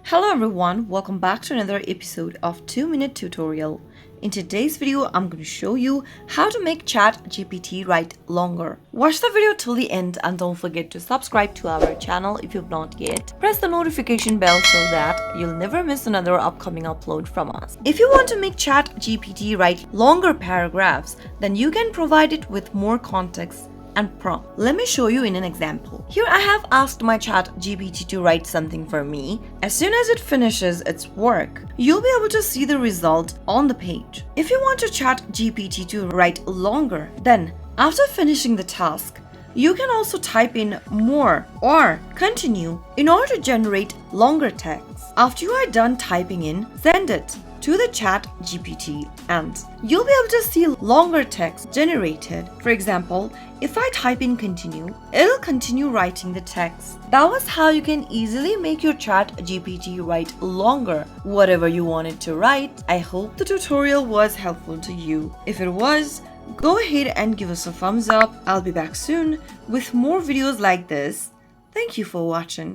Hello everyone, welcome back to another episode of 2-Minute Tutorial. In today's video, I'm going to show you how to make ChatGPT write longer. Watch the video till the end and don't forget to subscribe to our channel if you've not yet. Press the notification bell so that you'll never miss another upcoming upload from us. If you want to make ChatGPT write longer paragraphs, then you can provide it with more context and prompt. Let me show you in an example. Here I have asked my ChatGPT to write something for me. As soon as it finishes its work, you'll be able to see the result on the page. If you want your ChatGPT to write longer, then after finishing the task, you can also type in more or continue in order to generate longer text. After you are done typing in, send it to the ChatGPT and you'll be able to see longer text generated. For example, if I type in continue, it'll continue writing the text. That was how you can easily make your ChatGPT write longer whatever you wanted to write. I hope the tutorial was helpful to you. If it was, go ahead and give us a thumbs up. I'll be back soon with more videos like this. Thank you for watching.